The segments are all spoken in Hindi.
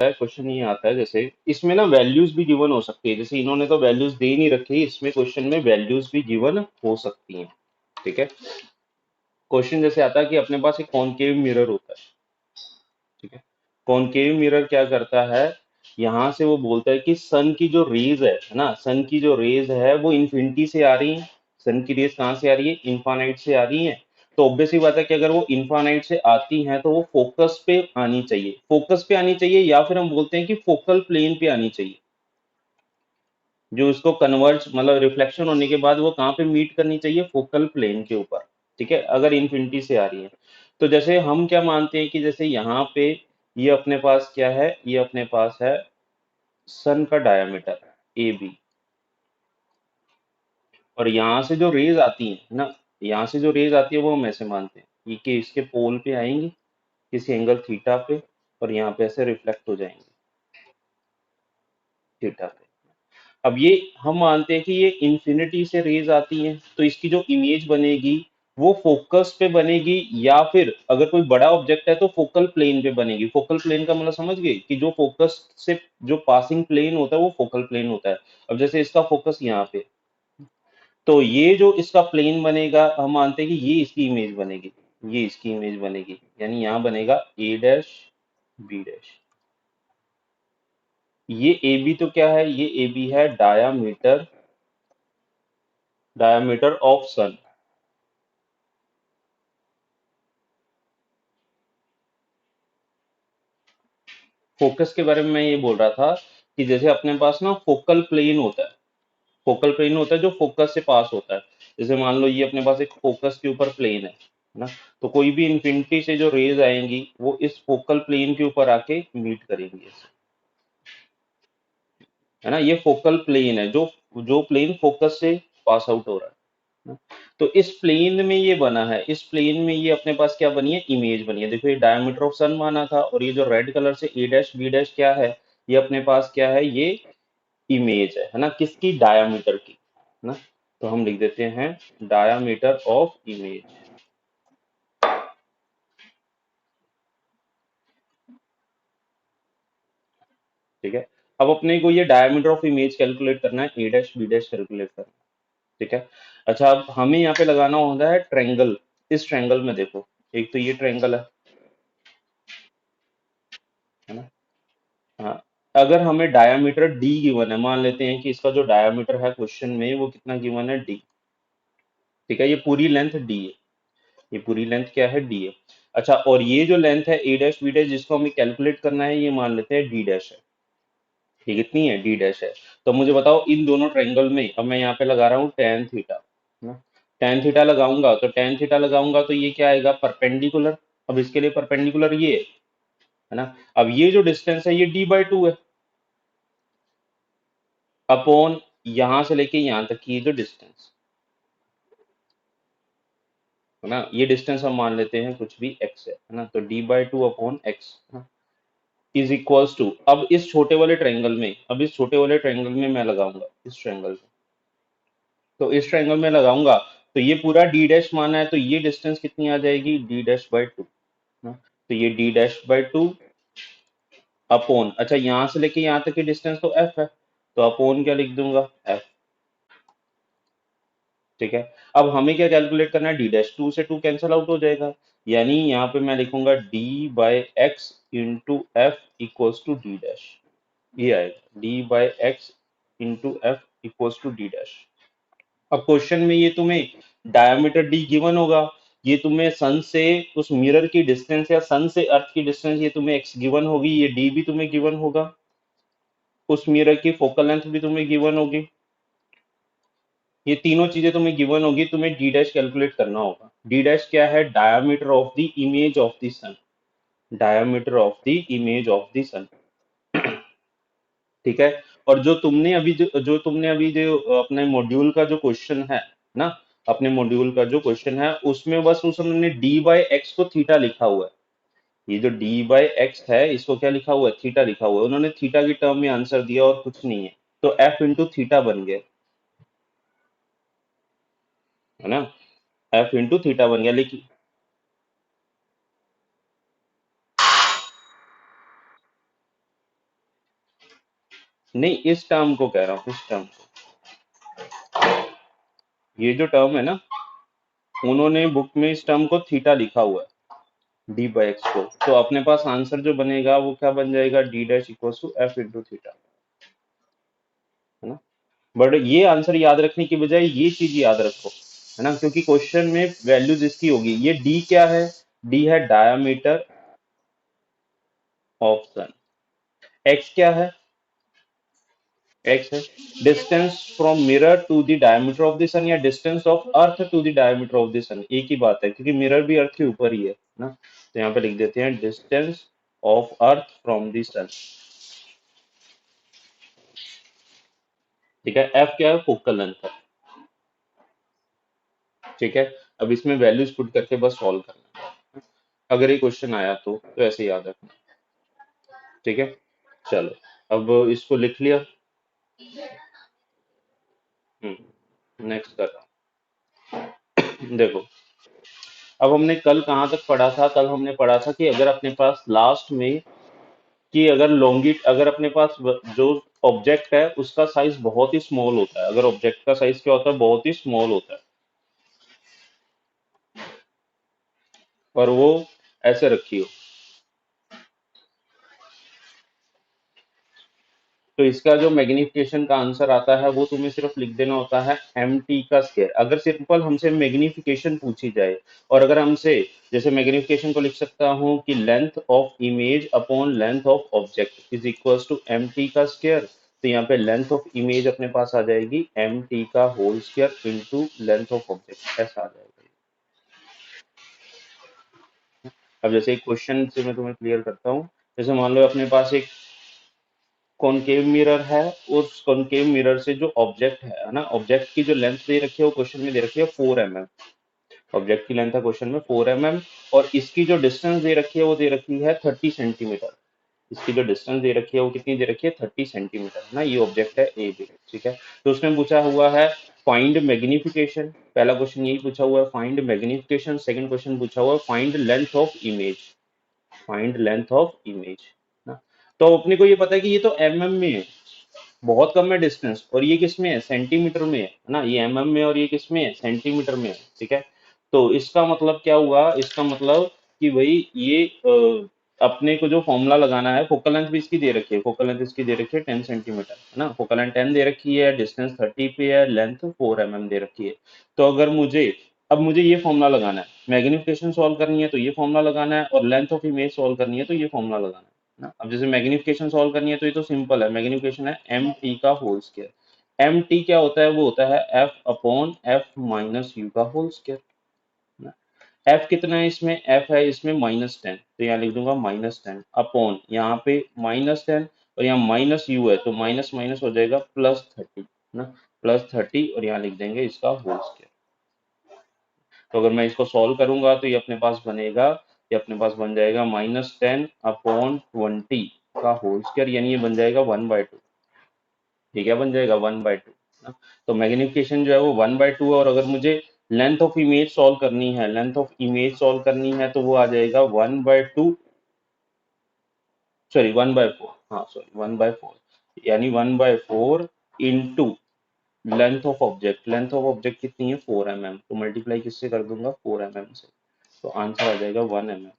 है, क्वेश्चन ये आता है जैसे इसमें ना वैल्यूज भी गिवन हो सकती है, जैसे इन्होंने तो वैल्यूज दे नहीं रखी, इसमें क्वेश्चन में वैल्यूज भी गिवन हो सकती हैं। ठीक है। क्वेश्चन जैसे आता है कि अपने पास एक कॉनकेव मिरर होता है। ठीक है। कॉनकेव मिरर क्या करता है, यहां से वो बोलता है कि सन की जो रेज है ना, सन की जो रेज है वो इन्फिनिटी से आ रही है। सन की रेज कहाँ से आ रही है, इन्फानाइट से आ रही है। तो ऑब्वियस ही बात है कि अगर वो इन्फानाइट से आती हैं तो वो फोकस पे आनी चाहिए, फोकस पे आनी चाहिए, या फिर हम बोलते हैं कि फोकल प्लेन पे आनी चाहिए। जो इसको कन्वर्ज मतलब रिफ्लेक्शन होने के बाद वो कहाँ पे मीट करनी चाहिए, फोकल प्लेन के ऊपर। ठीक है, अगर इन्फिनिटी से आ रही है। तो जैसे हम क्या मानते हैं कि जैसे यहाँ पे ये अपने पास क्या है, ये अपने पास है सन का डायमीटर ए बी, और यहाँ से जो रेज आती है ना, यहाँ से जो रेज आती है वो हम ऐसे मानते हैं ये कि इसके पोल पे आएंगी किसी एंगल थीटा पे, और यहाँ पे ऐसे रिफ्लेक्ट हो जाएंगे थीटा पे। अब ये हम मानते हैं कि ये इंफिनिटी से रेज आती हैं, तो इसकी जो इमेज बनेगी वो फोकस पे बनेगी, या फिर अगर कोई बड़ा ऑब्जेक्ट है तो फोकल प्लेन पे बनेगी। फोकल प्लेन का मतलब समझ गए कि जो फोकस से जो पासिंग प्लेन होता है वो फोकल प्लेन होता है। अब जैसे इसका फोकस यहाँ पे, तो ये जो इसका प्लेन बनेगा हम मानते हैं कि ये इसकी इमेज बनेगी, ये इसकी इमेज बनेगी, यानी यहाँ बनेगा ए डैश बी डैश। ये ए बी तो क्या है, ये ए बी है diameter, diameter of sun. Focus के बारे में मैं ये बोल रहा था कि जैसे अपने पास ना फोकल प्लेन होता है, फोकल प्लेन होता है जो फोकस से पास होता है। जैसे मान लो ये अपने पास एक फोकस के ऊपर प्लेन है ना, तो कोई भी इंफिनिटी से जो रेज आएंगी वो इस फोकल प्लेन के ऊपर आके मीट करेंगी इसे, है ना। ये फोकल प्लेन है जो जो प्लेन फोकस से पास आउट हो रहा है ना। तो इस प्लेन में ये बना है, इस प्लेन में ये अपने पास क्या बनी है, इमेज बनी है। देखो ये डायमीटर ऑफ सन माना था, और ये जो रेड कलर से ए डैश बी डैश क्या है, ये अपने पास क्या है, ये इमेज है ना, किसकी, डायामीटर की, है ना। तो हम लिख देते हैं डायामीटर ऑफ इमेज। ठीक है। अब अपने को ये डायमीटर ऑफ इमेज कैलकुलेट करना है, ए डैश बी डैश कैलकुलेट करना है। ठीक है। अच्छा, अब हमें यहाँ पे लगाना होता है ट्रायंगल। इस ट्रायंगल में देखो, एक तो ये ट्रायंगल है ना। हाँ, अगर हमें डायमीटर डी गिवन है, मान लेते हैं कि इसका जो डायमीटर है क्वेश्चन में वो कितना गिवन है, डी। ठीक है, ये पूरी लेंथ डी है, ये पूरी लेंथ क्या है, डी है। अच्छा, और ये जो लेंथ है ए डैश बी डैश जिसको हमें कैलकुलेट करना है, ये मान लेते हैं डी डैश है। ये कितनी है, डी डैश है। तो मुझे बताओ इन दोनों ट्रायंगल में, अब मैं यहाँ पे लगा रहा हूँ टेन थीटा ना, टेन थीटा लगाऊंगा, तो टेन थीटा लगाऊंगा तो ये क्या आएगा, परपेंडिकुलर। अब इसके लिए परपेंडिकुलर ये है ना। अब ये जो डिस्टेंस है ये डी बाई टू है, अपॉन यहां से लेके यहां तक की ये जो डिस्टेंस है ना, ये डिस्टेंस हम मान लेते हैं कुछ भी एक्स है ना, तो d by two upon x is equals to, अब इस छोटे वाले ट्रायंगल में, अब इस छोटे वाले ट्रायंगल में मैं लगाऊंगा इस ट्रायंगल में, तो इस ट्रायंगल में लगाऊंगा, तो ये पूरा डी डैश माना है, तो ये डिस्टेंस कितनी आ जाएगी, डी डैश बाई टू ना। तो ये D dash by two upon, अच्छा यहां से लेके यहां तक की डिस्टेंस तो एफ है, तो अपॉन क्या लिख दूंगा, एफ। ठीक है। अब हमें क्या कैलकुलेट करना है, डी डैश, टू से टू कैंसिल आउट हो जाएगा, यानी यहाँ पे मैं लिखूंगा d by x into f equals to d dash, ये आएगा d by x into f equals to d dash. अब क्वेश्चन में ये तुम्हें डायमीटर डी गिवन होगा, ये तुम्हें सन से उस मिरर की डिस्टेंस या सन से अर्थ की डिस्टेंस ये तुम्हें एक्स गिवन होगी, ये डी भी तुम्हें गिवन होगा, उस मिरर की फोकल लेंथ भी तुम्हें गिवन होगी, ये तीनों चीजें तुम्हें गिवन होगी, तुम्हें डी डैश कैलकुलेट करना होगा। डी डैश क्या है, diameter of the image of the sun, diameter of the image of the sun. ठीक है। और जो तुमने अभी जो अपने मॉड्यूल का जो क्वेश्चन है ना, अपने मॉड्यूल का जो क्वेश्चन है उसमें बस उसने डी बाई एक्स को थीटा लिखा हुआ है, ये जो डी बाई एक्स है इसको क्या लिखा हुआ है, थीटा लिखा हुआ है, उन्होंने थीटा की टर्म में आंसर दिया और कुछ नहीं है, तो एफ इंटू थीटा बन गया, है ना, एफ इंटू थीटा बन गया। लेकिन नहीं, इस टर्म को कह रहा हूँ, इस टर्म को। ये जो टर्म है ना, उन्होंने बुक में इस टर्म को थीटा लिखा हुआ है, डी बाई एक्स को। तो अपने पास आंसर जो बनेगा वो क्या बन जाएगा, d dash equal to f into theta, है ना। बट ये आंसर याद रखने की बजाय ये चीज याद रखो, है ना, क्योंकि क्वेश्चन में वैल्यूज इसकी होगी। ये डी क्या है, डी है डायामीटर ऑफ सन। एक्स क्या है, एक्स है distance from mirror to the diameter of the sun, या distance of earth to the diameter of the sun, एक ही बात है, क्योंकि मिरर भी अर्थ के ऊपर ही है ना। तो यहाँ पे लिख देते हैं distance of earth from the sun. ठीक है, एफ क्या है, फोकल लेंथ है। ठीक है, अब इसमें वैल्यूज पुट करके बस सॉल्व करना है। अगर ये क्वेश्चन आया तो ऐसे याद रखना। ठीक है, चलो, अब इसको लिख लिया। नेक्स्ट कर रहा हूँ। देखो, अब हमने कल कहाँ तक पढ़ा था, कल हमने पढ़ा था कि अगर अपने पास लास्ट में, कि अगर लॉन्गिट, अगर अपने पास जो ऑब्जेक्ट है उसका साइज बहुत ही स्मॉल होता है, अगर ऑब्जेक्ट का साइज क्या होता है, बहुत ही स्मॉल होता है, और वो ऐसे रखी हो, तो इसका जो मैग्निफिकेशन का आंसर आता है वो तुम्हें सिर्फ लिख देना होता है एम टी का स्क्वायर। अगर सिंपल हमसे मैग्निफिकेशन पूछी जाए, और अगर हमसे, जैसे मैग्निफिकेशन को लिख सकता हूँ कि length of image upon length of object is equals to m t का स्क्वायर। तो यहाँ पे लेंथ ऑफ इमेज अपने पास आ जाएगी एम टी का whole square into length of object, ऐसा आ जाएगा। अब जैसे एक क्वेश्चन से मैं तुम्हें क्लियर करता हूँ। जैसे मान लो अपने पास एक कॉनकेव मिरर है, उस कॉनकेव मिरर से जो ऑब्जेक्ट है ना, ऑब्जेक्ट की जो लेंथ दे रखी है वो क्वेश्चन में दे रखी है 4 mm। ऑब्जेक्ट की लेंथ है क्वेश्चन में 4 mm, और इसकी जो डिस्टेंस दे रखी है वो दे रखी है 30 सेंटीमीटर। इसकी जो डिस्टेंस दे रखी है वो कितनी दे रखी है, 30 सेंटीमीटर ना। ये ऑब्जेक्ट है ए बी। ठीक है, तो उसमें पूछा हुआ है फाइंड मैग्निफिकेशन। पहला क्वेश्चन यही पूछा हुआ है, फाइंड मैग्निफिकेशन। सेकंड क्वेश्चन पूछा हुआ है find length of image, find length of image ना। तो अपने को ये पता है कि ये तो एमएम में है, बहुत कम है डिस्टेंस, और ये किस में है, सेंटीमीटर में है ना। ये एमएम में, और ये किस में है, सेंटीमीटर में है। ठीक है, तो इसका मतलब क्या हुआ, इसका मतलब कि भाई ये अपने को जो फॉर्मूला लगाना है, फोकल लेंथ भी इसकी दे रखी है, फोकल लेंथ इसकी दे रखी है 10 सेंटीमीटर, है ना। फोकल लेंथ 10 दे रखी है, डिस्टेंस 30 पे है, लेंथ 4 mm दे रखी है। तो अगर मुझे, अब मुझे ये फॉर्मूला लगाना है, मैग्निफिकेशन सॉल्व करनी है तो ये फॉर्मूला लगाना है, और लेंथ ऑफ इमेज सॉल्व करनी है तो ये फॉर्मूला लगाना है ना। अब जैसे मैग्निफिकेशन सॉल्व करनी है तो ये तो सिंपल है, मैग्निफिकेशन है एम टी का होल स्क्वायर। एम टी क्या होता है, वो होता है F upon F minus you का होल स्क्वायर ना। एफ कितना है इसमें, एफ है इसमें -10, तो यहाँ लिख दूंगा -10 अपॉन, यहाँ पे -10, और यहाँ माइनस यू है तो माइनस माइनस हो जाएगा +30 ना, +30, और यहाँ लिख देंगे इसका होल स्क्वायर। तो अगर मैं इसको सॉल्व करूंगा तो ये अपने पास बनेगा, ये अपने पास बन जाएगा -10 अपॉन 20 का होल स्क्वायर, यानी ये बन जाएगा 1/2। ठीक है, बन जाएगा 1/2 ना। तो मैग्निफिकेशन जो है वो 1/2 है, और अगर मुझे लेंथ ऑफ इमेज सॉल्व करनी है, लेंथ ऑफ इमेज सॉल्व करनी है तो वो आ जाएगा 1/2, सॉरी 1/4, हाँ सॉरी 1/4, यानी 1/4 into length of object. Length of object कितनी है, 4 mm, तो मल्टीप्लाई किससे कर दूंगा, 4 mm से, तो आंसर आ जाएगा 1 mm।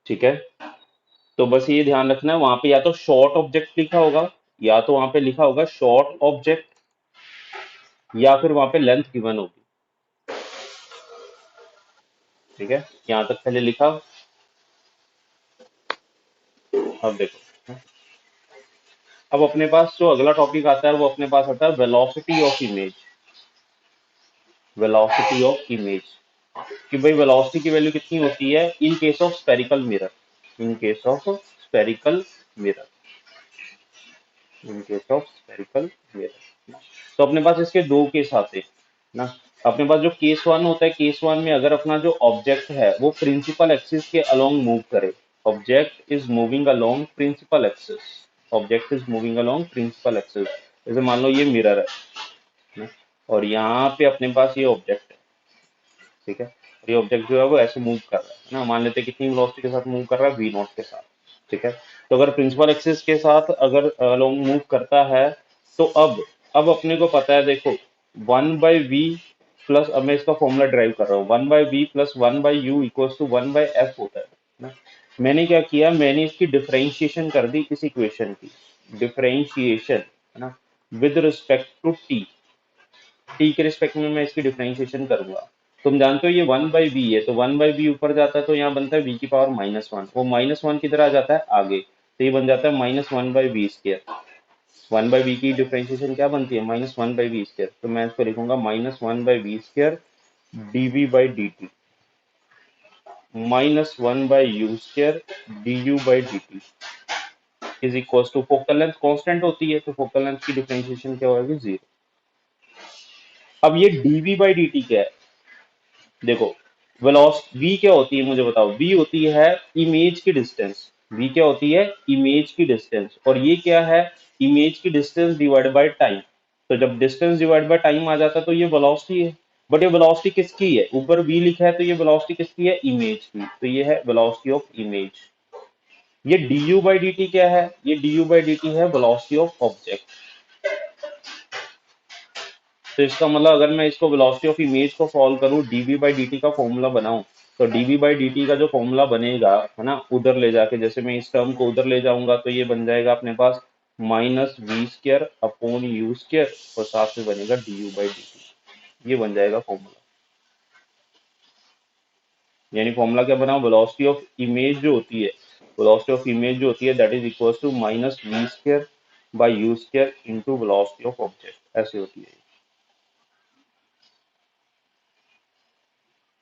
ठीक है, तो बस ये ध्यान रखना है, वहां पे या तो शॉर्ट ऑब्जेक्ट लिखा होगा, या तो वहां पे लिखा होगा शॉर्ट ऑब्जेक्ट, या फिर वहां पे लेंथ गिवन होगी। ठीक है, यहाँ तक पहले लिखा। अब देखो, अब अपने पास जो अगला टॉपिक आता है वो अपने पास आता है velocity of image. Velocity of image, कि भाई वेलोसिटी की वैल्यू कितनी होती है in case of spherical mirror, in case of spherical mirror, in case of spherical mirror. तो अपने पास इसके दो केस आते हैं ना। अपने पास जो केस वन होता है, केस वन में अगर अपना जो ऑब्जेक्ट है वो प्रिंसिपल एक्सिस के अलोंग मूव करे, object is moving along principal axis, object is moving along principal axis. जैसे मान लो ये मिरर है ना, और यहाँ पे अपने पास ये ऑब्जेक्ट है। ठीक है, और ये ऑब्जेक्ट जो है वो ऐसे मूव कर रहा है ना, मान लेते हैं कितनी वेलोसिटी के साथ मूव कर रहा है, v0 के साथ। ठीक है। तो अगर प्रिंसिपल एक्सिस के साथ अगर अलोंग मूव करता है, तो अब अपने को पता है, देखो 1/v प्लस, अब मैं इसका फॉर्मूला ड्राइव कर रहा हूँ, 1/v plus 1/u equals to 1/f होता है ना। मैंने क्या किया, मैंने इसकी डिफरेंशिएशन कर दी इस इक्वेशन की, डिफरेंशिएशन है ना, with respect to t. T के रिस्पेक्ट में मैं इसकी डिफरेंशिएशन करूंगा। तुम जानते हो ये 1/v है, तो 1/v ऊपर जाता है तो यहाँ बनता है v की पावर -1, वो -1 किधर आ जाता है आगे, तो ये बन जाता है -1/v²। 1/v की डिफरेंशिएशन क्या बनती है, -1/v², तो मैं इसको लिखूंगा -1/v² dv/dt -1/u² du/dt is equal to, focal length constant होती है तो फोकल लेंथ की डिफरेंशिएशन क्या होगी, 0। अब ये dv/dt क्या है, देखो वेलोस v क्या होती है मुझे बताओ, v होती है इमेज की डिस्टेंस, v क्या होती है इमेज की डिस्टेंस, और ये क्या है, इमेज की डिस्टेंस डिवाइड बाय टाइम। तो जब डिस्टेंस डिवाइड बाय टाइम आ जाता है तो ये वेलोसिटी है। बट ये वेलोसिटी किसकी है, ऊपर v लिखा है तो ये वेलोसिटी किसकी है, इमेज की, तो ये है वेलोसिटी ऑफ इमेज। ये du/dt क्या है, ये du/dt है वेलोसिटी ऑफ ऑब्जेक्ट। तो इसका मतलब अगर मैं इसको वेलोसिटी ऑफ इमेज को सॉल्व करूं, dv/dt का फॉर्मूला बनाऊं, तो dv/dt का जो फॉर्मूला बनेगा है ना, उधर ले जाके, जैसे मैं इस टर्म को उधर ले जाऊंगा तो ये बन जाएगा अपने पास -v²/u², और साथ में बनेगा du/dt, ये बन जाएगा फॉर्मूला। यानी फॉर्मूला क्या बना, वेलोसिटी ऑफ इमेज जो होती है, वेलोसिटी ऑफ इमेज जो होती है that is equal to -v²/u² into velocity of object, ऐसे होती है।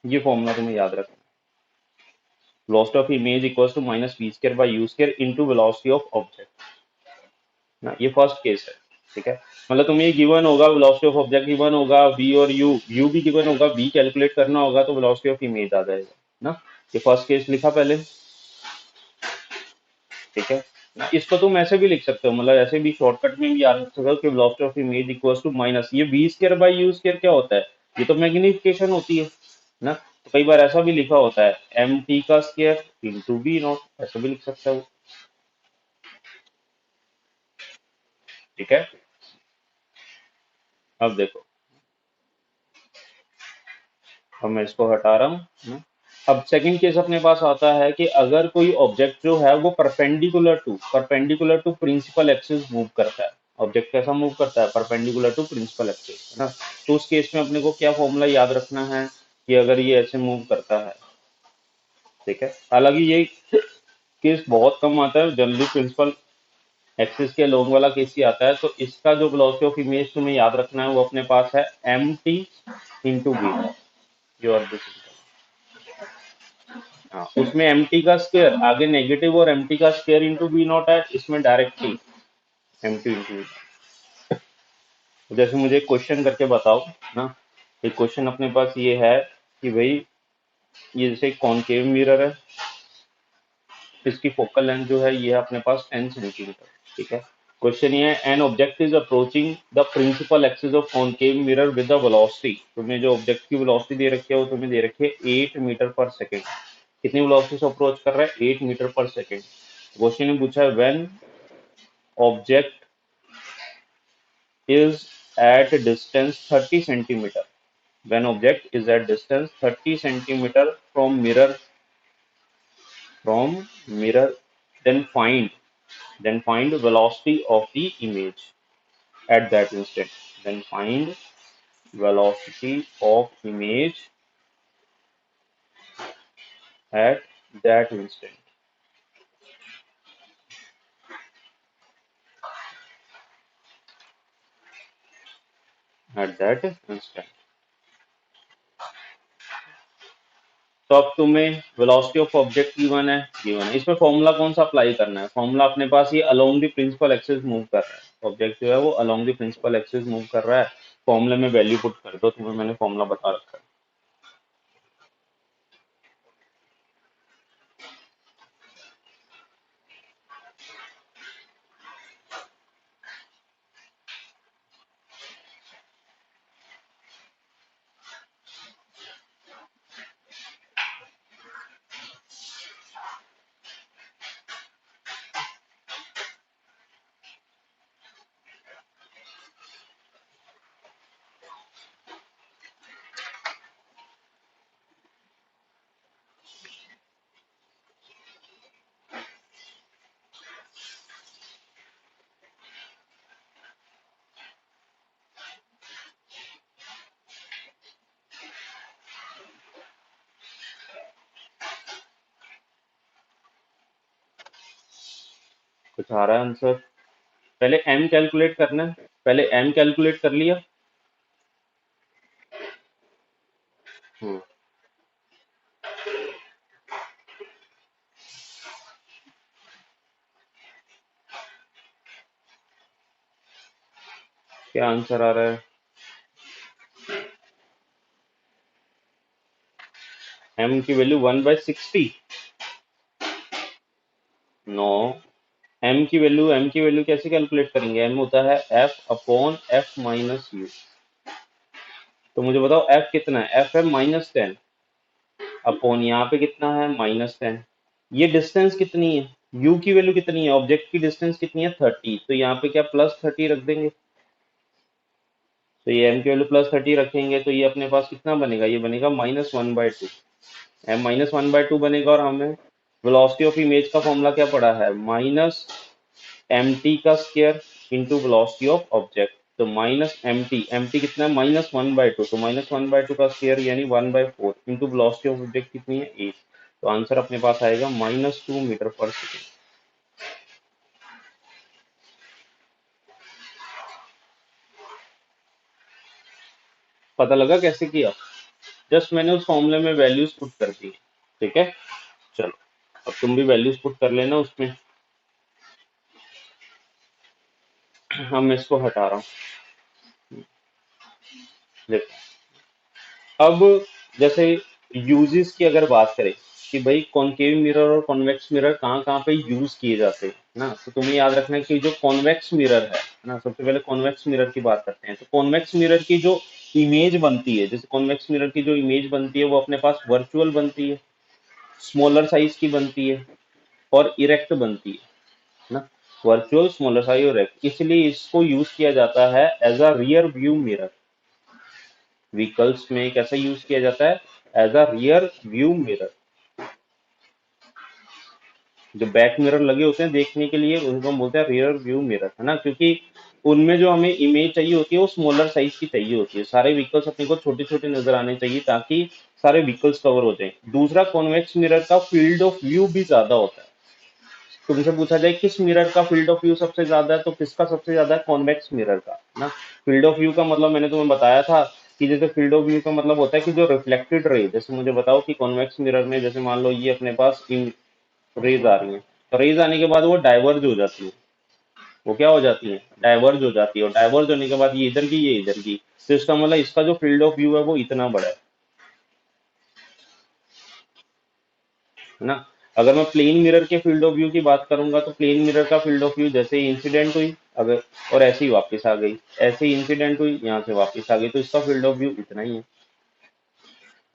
ये फॉर्मूला तुम्हें याद रखना, velocity of image equals to -v²/u² into velocity of object ना, ये फर्स्ट केस है। ठीक है, मतलब तुम्हें ये गिवन होगा, वेलोसिटी ऑफ ऑब्जेक्ट गिवन होगा, v और u भी गिवन होगा, v कैलकुलेट करना होगा तो वेलोसिटी ऑफ इमेज आ जाएगा ना। ये फर्स्ट केस लिखा पहले, ठीक है ना। इसको तुम ऐसे भी लिख सकते हो, मतलब ऐसे भी शॉर्टकट में भी याद रख सकते हो कि velocity of image equals to minus, ये v²/u² क्या होता है, ये तो मैग्निफिकेशन होती है ना। तो कई बार ऐसा भी लिखा होता है mt² इंटू v0, ऐसा भी लिख सकते हो। ठीक है, अब देखो, अब मैं इसको हटा रहा हूँ ना। अब सेकंड केस अपने पास आता है कि अगर कोई ऑब्जेक्ट जो है वो perpendicular to principal axis move करता है, ऑब्जेक्ट कैसा मूव करता है, परपेंडिकुलर टू प्रिंसिपल एक्सिस है ना। तो उस केस में अपने को क्या फॉर्मूला याद रखना है, कि अगर ये ऐसे मूव करता है, ठीक है, हालांकि ये केस बहुत कम आता है, जनरली प्रिंसिपल एक्सिस के लॉन्ग वाला केस ही आता है। तो इसका जो वेलोसिटी ऑफ इमेज तुम्हें याद रखना है वो अपने पास है mt into v, your this. हाँ, उसमें mt का स्क्वायर आगे नेगेटिव और mt का स्क्वायर इंटू बी नॉट है, इसमें डायरेक्टली mt इंटू। जैसे मुझे एक क्वेश्चन करके बताओ ना, एक क्वेश्चन अपने पास ये है कि भाई, ये जैसे कॉनकेव मिरर है, इसकी फोकल लेंथ जो है ये है अपने पास 10 सेंटीमीटर। ठीक है, क्वेश्चन ये है, an object is approaching the principal axis of concave mirror with the velocity, तुम्हें जो ऑब्जेक्ट की वेलोसिटी दे रखी है वो तुम्हें दे रखी है 8 मीटर पर सेकेंड। कितनी वेलोसिटी से अप्रोच कर रहा है, 8 मीटर पर सेकेंड। क्वेश्चन ने पूछा है when object is at distance 30 centimeter, when object is at distance 30 centimeter from mirror, then find velocity of the image at that instant, then find velocity of image at that instant, at that instant। तो अब तुम्हें वेलोसिटी ऑफ ऑब्जेक्ट गिवन है, इसमें फॉर्मूला कौन सा अप्लाई करना है, फॉर्मूला अपने पास ये along the principal axis move कर रहा है, ऑब्जेक्ट जो है वो along the principal axis move कर रहा है। फॉर्मूले में वैल्यू पुट कर दो, तुम्हें मैंने फॉर्मूला बता रखा है। कुछ आ रहा है आंसर? पहले एम कैलकुलेट करना है, पहले एम कैलकुलेट कर लिया। हम्म, क्या आंसर आ रहा है? एम की वैल्यू 1/60? नो, एम की वैल्यू कैसे कैलकुलेट करेंगे? एम होता है F upon F minus you. तो मुझे बताओ एफ कितना है? एफ है -10 अपॉन यहाँ पे कितना है -10। ये डिस्टेंस कितनी है? यू की वैल्यू कितनी है? ऑब्जेक्ट की डिस्टेंस कितनी है? 30। तो यहाँ पे क्या +30 रख देंगे? तो ये एम की वैल्यू +30 रखेंगे तो ये अपने पास कितना बनेगा? ये बनेगा -1/2। एम -1/2 बनेगा। और हमें वेलोसिटी ऑफ इमेज का फॉर्मूला क्या पड़ा है? -mt² into velocity of object. तो -mt कितना है? -1/2। तो -1/2 का स्क्वायर यानी 1/4 इंटू वेलोसिटी ऑफ ऑब्जेक्ट कितनी है? 8। तो आंसर अपने पास आएगा -2 मीटर पर सेकेंड। पता लगा कैसे किया? जस्ट मैंने उस फॉर्मूले में वैल्यूज पुट कर दी। ठीक है, चलो अब तुम भी वैल्यूज पुट कर लेना उसमें। हम मैं इसको हटा रहा हूँ। देखो, अब जैसे यूजेस की अगर बात करें कि भाई कॉनकेव मिरर और कॉन्वेक्स मिरर कहाँ कहाँ पे यूज किए जाते हैं ना, तो तुम्हें याद रखना है कि जो कॉन्वेक्स मिरर है ना, सबसे पहले कॉन्वेक्स मिरर की बात करते हैं। तो कॉन्वेक्स मिरर की जो इमेज बनती है, जैसे कॉन्वेक्स मिरर की जो इमेज बनती है वो अपने पास वर्चुअल बनती है, स्मॉलर साइज की बनती है और इरेक्ट बनती है ना। वर्चुअल, स्मॉलर साइज और इरेक्ट, इसलिए इसको यूज किया जाता है as a rear view mirror. Vehicles में कैसे यूज किया जाता है? As a rear view mirror. जो बैक मिरर लगे होते हैं देखने के लिए उनको हम बोलते हैं रियर व्यू मिरर, है ना, क्योंकि उनमें जो हमें इमेज चाहिए होती है वो स्मॉलर साइज की चाहिए होती है। सारे व्हीकल्स अपने को छोटे छोटे नजर आने चाहिए ताकि सारे व्हीकल्स कवर हो जाएं। दूसरा, कॉन्वेक्स मिरर का फील्ड ऑफ व्यू भी ज्यादा होता है। तुमसे पूछा जाए किस मिरर का फील्ड ऑफ व्यू सबसे ज्यादा है, तो किसका सबसे ज्यादा है? कॉन्वेक्स मिरर का ना। फील्ड ऑफ व्यू का मतलब मैंने तुम्हें बताया था कि जैसे फील्ड ऑफ व्यू का मतलब होता है कि जो रिफ्लेक्टेड रे, जैसे मुझे बताओ कि कॉन्वेक्स मिरर में जैसे मान लो ये अपने पास रेज आ रही है, तो रेज आने के बाद वो डाइवर्ज हो जाती है। वो क्या हो जाती है? डाइवर्ज हो जाती है। और डाइवर्ज होने के बाद ये इधर की, ये इधर की, तो इसका मतलब इसका जो फील्ड ऑफ व्यू है वो इतना बड़ा है ना। अगर मैं प्लेन मिरर के फील्ड ऑफ व्यू की बात करूंगा तो प्लेन मिरर का फील्ड ऑफ व्यू जैसे ही इंसिडेंट हुई अगर, और ऐसे ही वापस आ गई, ऐसे ही इंसिडेंट हुई यहाँ से वापस आ गई, तो इसका फील्ड ऑफ व्यू इतना ही है।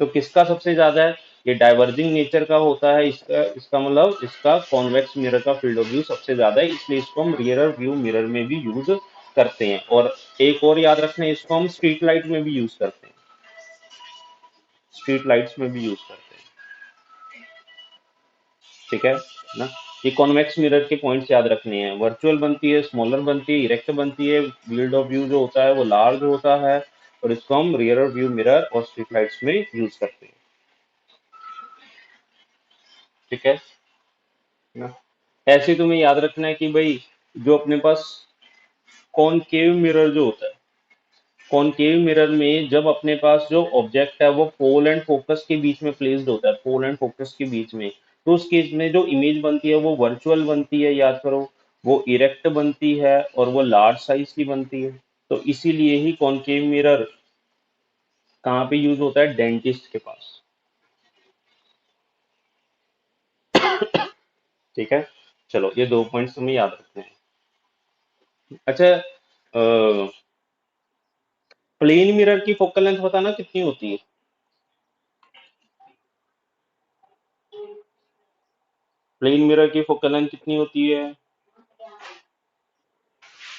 तो किसका सबसे ज्यादा है? ये डाइवर्जिंग नेचर का होता है, इसका इसका मतलब इसका कॉन्वेक्स मिरर का फील्ड ऑफ व्यू सबसे ज्यादा है, इसलिए इसको हम रियर व्यू मिरर में भी यूज करते हैं। और एक और याद रखना, इसको हम स्ट्रीट लाइट में भी यूज करते हैं। स्ट्रीट लाइट्स में भी यूज करते हैं। ठीक है ना। ये कॉन्वेक्स मिरर के पॉइंट्स याद रखने हैं। वर्चुअल बनती है, स्मॉलर बनती है, इरेक्ट बनती है, फील्ड ऑफ व्यू जो होता है वो लार्ज होता है, और इसको हम रियर व्यू मिरर और स्ट्रीट लाइट्स में यूज करते हैं। ठीक है ना। ऐसे ही तुम्हें याद रखना है कि भाई जो अपने पास कॉनकेव मिरर जो होता है, कॉनकेव मिरर में जब अपने पास जो ऑब्जेक्ट है वो पोल एंड फोकस के बीच में प्लेस्ड होता है, पोल एंड फोकस के बीच में, तो उस केस में जो इमेज बनती है वो वर्चुअल बनती है, याद करो, वो इरेक्ट बनती है और वो लार्ज साइज की बनती है। तो इसीलिए ही कॉनकेव मिरर कहाँ पे यूज होता है? डेंटिस्ट के पास। ठीक है, चलो ये दो पॉइंट्स तुम्हें याद रखने हैं। अच्छा, प्लेन मिरर की फोकल लेंथ बताना कितनी होती है? प्लेन मिरर की फोकल लेंथ कितनी होती है?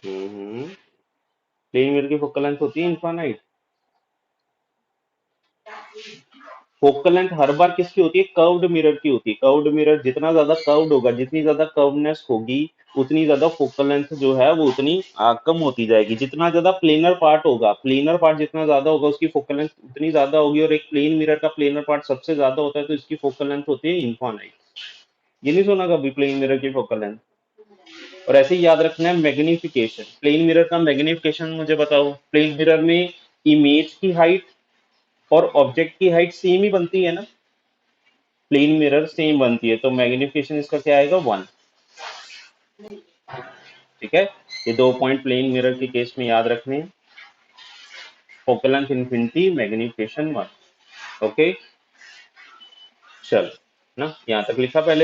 प्लेन मिरर की फोकल लेंथ होती है इनफाइनाइट। फोकल लेंथ हर बार किसकी होती है? कर्व्ड मिरर की होती है। कर्व्ड मिरर जितना ज्यादा कर्व्ड होगा, जितनी ज्यादा कर्वनेस होगी, उतनी ज्यादा फोकल लेंथ जो है वो उतनी कम होती जाएगी। जितना ज्यादा प्लेनर पार्ट होगा, प्लेनर पार्ट जितना ज्यादा होगा उसकी फोकल लेंथ उतनी ज्यादा होगी। और एक प्लेन मिरर का प्लेनर पार्ट सबसे ज्यादा होता है तो इसकी फोकल लेंथ होती है इनफाइनाइट। ये नहीं सुना कभी प्लेन मिरर की फोकल लेंथ? और ऐसे ही याद रखना है मैग्निफिकेशन। प्लेन मिरर का मैग्निफिकेशन मुझे बताओ। प्लेन मिरर में इमेज की हाइट और ऑब्जेक्ट की हाइट सेम ही बनती है ना, प्लेन मिरर सेम बनती है, तो मैग्निफिकेशन इसका क्या आएगा, 1। ठीक है, ये 2 पॉइंट प्लेन मिरर के केस में याद रखने हैं। Focal length infinity, magnification 1। Okay, चलो ना, यहाँ तक लिखा पहले।